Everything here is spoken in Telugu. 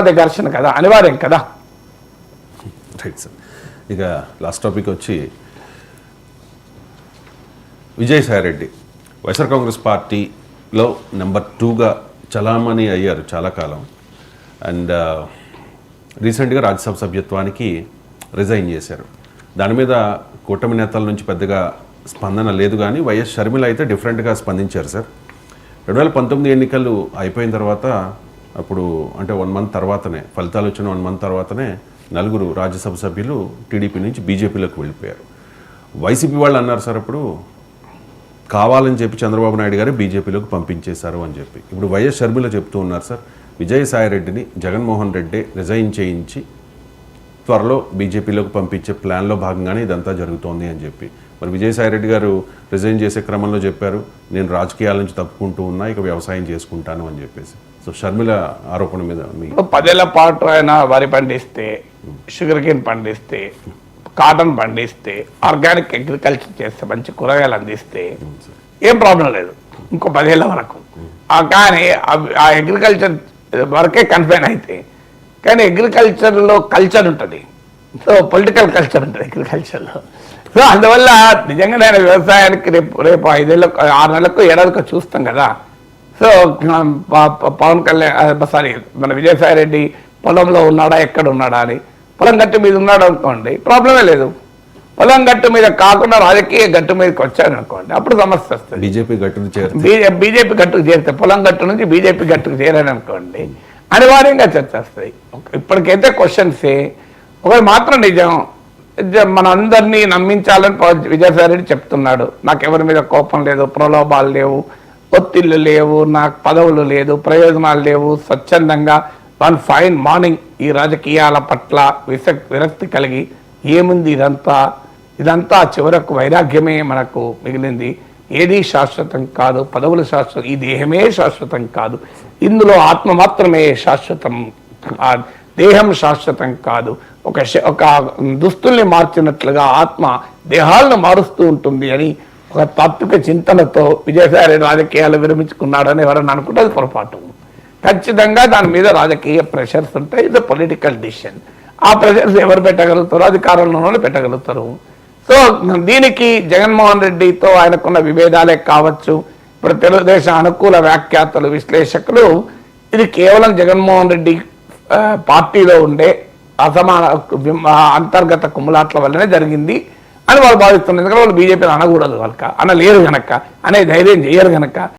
అదే ఘర్షణ కదా, అనివార్యం కదా. Right sir. ఇక లాస్ట్ టాపిక్ వచ్చి విజయసాయిరెడ్డి వైఎస్ఆర్ కాంగ్రెస్ పార్టీలో నెంబర్ 2గా చలామణి అయ్యారు చాలా కాలం. అండ్ రీసెంట్గా రాజ్యసభ సభ్యత్వానికి రిజైన్ చేశారు. దాని మీద కూటమి నేతల నుంచి పెద్దగా స్పందన లేదు, కానీ వైఎస్ షర్మిల అయితే డిఫరెంట్గా స్పందించారు సార్. 2019 ఎన్నికలు అయిపోయిన తర్వాత, అప్పుడు అంటే 1 మంత్ తర్వాతనే, ఫలితాలు వచ్చిన 1 మంత్ తర్వాతనే 4 రాజ్యసభ సభ్యులు టీడీపీ నుంచి బీజేపీలోకి వెళ్ళిపోయారు. వైసీపీ వాళ్ళు అన్నారు సార్ అప్పుడు కావాలని చెప్పి చంద్రబాబు నాయుడు గారు బీజేపీలోకి పంపించేశారు అని చెప్పి. ఇప్పుడు వైఎస్ షర్మిల చెప్తూ ఉన్నారు సార్, విజయసాయిరెడ్డిని జగన్మోహన్ రెడ్డి రిజైన్ చేయించి త్వరలో బీజేపీలోకి పంపించే ప్లాన్లో భాగంగానే ఇదంతా జరుగుతోంది అని చెప్పి. మరి విజయసాయిరెడ్డి గారు రిజైన్ చేసే క్రమంలో చెప్పారు, నేను రాజకీయాల నుంచి తప్పుకుంటూ ఉన్నా, ఇక వ్యవసాయం చేసుకుంటాను అని చెప్పేసి. సో షర్మిల ఆరోపణ మీద 10 ఏళ్ల పాటు ఆయన వరి పండిస్తే, షుగర్ కేన్ పండిస్తే, కాటన్ పండిస్తే, ఆర్గానిక్ అగ్రికల్చర్ చేస్తే, మంచి కూరగాయలు అందిస్తే ఏం ప్రాబ్లం లేదు ఇంకో 10 ఏళ్ల వరకు. కానీ ఆ అగ్రికల్చర్ వరకే కన్ఫైన్ అయితే, కానీ అగ్రికల్చర్లో కల్చర్ ఉంటుంది, సో పొలిటికల్ కల్చర్ ఉంటుంది అగ్రికల్చర్లో. సో అందువల్ల నిజంగా నేను వ్యవసాయానికి రేపు 5 ఏళ్ళకు 6 నెలలకు ఏడాదికి చూస్తాం కదా. సో పవన్ కళ్యాణ్ మన విజయసాయిరెడ్డి పొలంలో ఉన్నాడా, ఎక్కడ ఉన్నాడా అని, పొలం గట్టు మీద ఉన్నాడు అనుకోండి, ప్రాబ్లమే లేదు. పొలం గట్టు మీద కాకుండా రాజకీయ గట్టు మీదకి వచ్చాడు అనుకోండి, అప్పుడు సమస్య వస్తుంది. బీజేపీ గట్టుకు చేరితే, పొలం గట్టు నుంచి బీజేపీ గట్టుకు చేరాడు అనుకోండి, అనివార్యంగా చర్చ వస్తాయి. ఇప్పటికైతే క్వశ్చన్సే. ఒకటి మాత్రం నిజం, మన అందరినీ నమ్మించాలని విజయసాయిరెడ్డి చెప్తున్నాడు. నాకు ఎవరి మీద కోపం లేదు, ప్రలోభాలు లేవు, ఒత్తిళ్లు లేవు, నాకు పదవులు లేదు, ప్రయోజనాలు లేవు, స్వచ్ఛందంగా 1 ఫైన్ మార్నింగ్ ఈ రాజకీయాల పట్ల విరక్తి కలిగి ఏముంది ఇదంతా చివరకు వైరాగ్యమే మనకు మిగిలింది. ఏది శాశ్వతం కాదు, పదవులు శాశ్వతం, ఈ దేహమే శాశ్వతం కాదు, ఇందులో ఆత్మ మాత్రమే శాశ్వతం, దేహం శాశ్వతం కాదు. ఒక దుస్తుల్ని మార్చినట్లుగా ఆత్మ దేహాలను మారుస్తూ ఉంటుంది అని ఒక తాత్విక చింతనతో విజయసాయి రాజకీయాలు విరమించుకున్నాడని ఎవరన్నా అనుకుంటే అది పొరపాటు. ఖచ్చితంగా దాని మీద రాజకీయ ప్రెషర్స్ ఉంటాయి. ఇది పొలిటికల్ డిసిషన్. ఆ ప్రెషర్స్ ఎవరు పెట్టగలుగుతారో అధికారంలోనే పెట్టగలుగుతారు. సో దీనికి జగన్మోహన్ రెడ్డితో ఆయనకున్న విభేదాలే కావచ్చు. ఇప్పుడు తెలుగుదేశం అనుకూల వ్యాఖ్యాతలు, విశ్లేషకులు ఇది కేవలం జగన్మోహన్ రెడ్డి పార్టీలో ఉండే అసమాన అంతర్గత కుమ్ములాట్ల వల్లనే జరిగింది అని వాళ్ళు భావిస్తున్నారు. ఎందుకంటే వాళ్ళు బీజేపీని అనకూడదు, వాళ్ళక అనలేరు గనక, అనే ధైర్యం చేయరు గనక.